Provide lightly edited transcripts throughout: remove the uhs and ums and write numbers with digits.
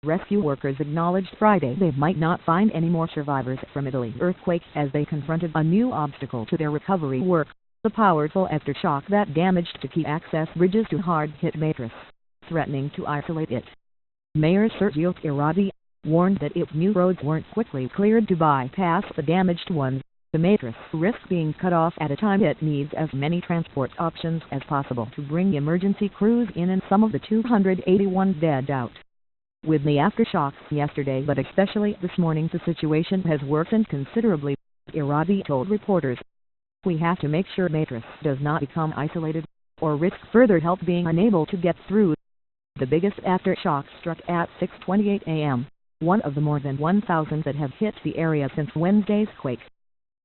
Rescue workers acknowledged Friday they might not find any more survivors from Italy's earthquake as they confronted a new obstacle to their recovery work, the powerful aftershock that damaged the key access bridges to hard-hit Matras, threatening to isolate it. Mayor Sergio Irati warned that if new roads weren't quickly cleared to bypass the damaged ones, the Matras risks being cut off at a time it needs as many transport options as possible to bring emergency crews in and some of the 281 dead out. With the aftershocks yesterday but especially this morning, the situation has worsened considerably, Irati told reporters. We have to make sure Matras does not become isolated, or risk further help being unable to get through. The biggest aftershock struck at 6:28 a.m., one of the more than 1,000 that have hit the area since Wednesday's quake.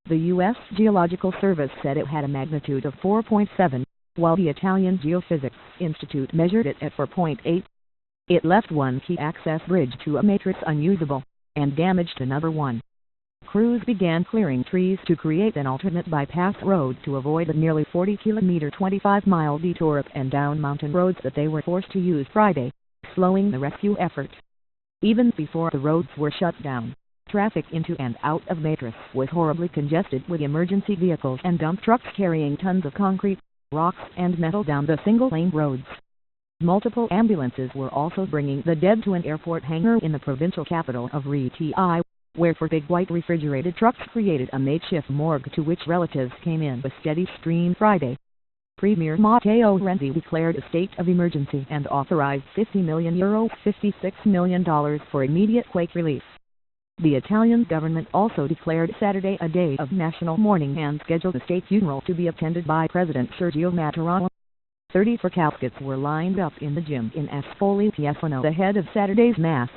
The U.S. Geological Service said it had a magnitude of 4.7, while the Italian Geophysics Institute measured it at 4.8. It left one key access bridge to a Matras unusable, and damaged another one. Crews began clearing trees to create an alternate bypass road to avoid the nearly 40-kilometer 25-mile detour up and down mountain roads that they were forced to use Friday, slowing the rescue effort. Even before the roads were shut down, traffic into and out of Matras was horribly congested with emergency vehicles and dump trucks carrying tons of concrete, rocks and metal down the single-lane roads. Multiple ambulances were also bringing the dead to an airport hangar in the provincial capital of Reti, where four big white refrigerated trucks created a makeshift morgue to which relatives came in a steady stream Friday. Premier Matteo Renzi declared a state of emergency and authorized €50 million $56 million for immediate quake relief. The Italian government also declared Saturday a day of national mourning and scheduled a state funeral to be attended by President Sergio Mattarella. 34 caskets were lined up in the gym in Ascoli Pietrano ahead of Saturday's Mass.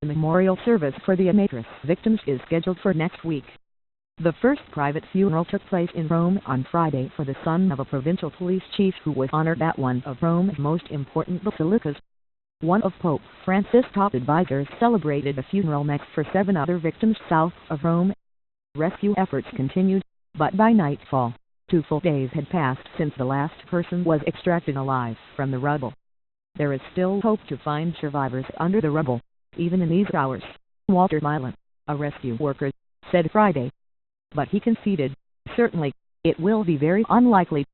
The memorial service for the Matras victims is scheduled for next week. The first private funeral took place in Rome on Friday for the son of a provincial police chief who was honored at one of Rome's most important basilicas. One of Pope Francis' top advisors celebrated a funeral next for 7 other victims south of Rome. Rescue efforts continued, but by nightfall, 2 full days had passed since the last person was extracted alive from the rubble. There is still hope to find survivors under the rubble, even in these hours, Walter Milan, a rescue worker, said Friday. But he conceded, certainly, it will be very unlikely.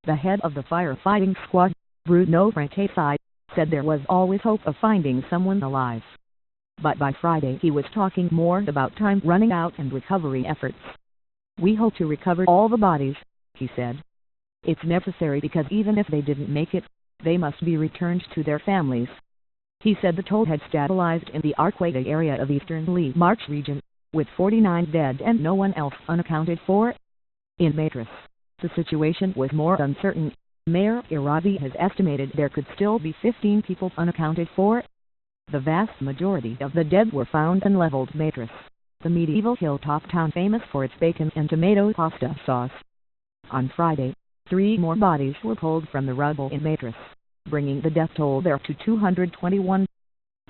The head of the firefighting squad, Bruno Francesi, said there was always hope of finding someone alive. But by Friday he was talking more about time running out and recovery efforts. We hope to recover all the bodies, he said. It's necessary because even if they didn't make it, they must be returned to their families. He said the toll had stabilized in the Arqueta area of eastern Le Marche region, with 49 dead and no one else unaccounted for. In Matras, the situation was more uncertain. Mayor Irati has estimated there could still be 15 people unaccounted for. The vast majority of the dead were found in leveled Matras, the medieval hilltop town famous for its bacon and tomato pasta sauce. On Friday, 3 more bodies were pulled from the rubble in Matras, bringing the death toll there to 221.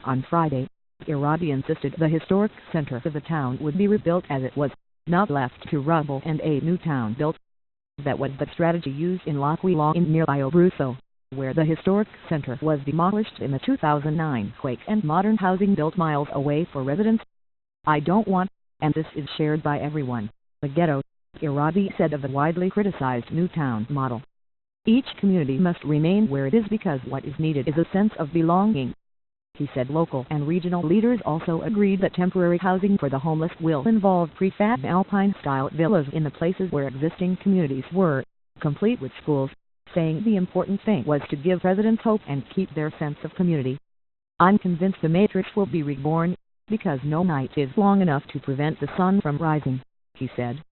On Friday, Irati insisted the historic center of the town would be rebuilt as it was, not left to rubble and a new town built. That was the strategy used in L'Aquila in nearby Abruzzo, where the historic center was demolished in the 2009 quake and modern housing built miles away for residents. I don't want, and this is shared by everyone, the ghetto, Irati said of the widely criticized new town model. Each community must remain where it is because what is needed is a sense of belonging. He said local and regional leaders also agreed that temporary housing for the homeless will involve prefab Alpine-style villas in the places where existing communities were, complete with schools, saying the important thing was to give residents hope and keep their sense of community. I'm convinced the Matrix will be reborn, because no night is long enough to prevent the sun from rising, he said.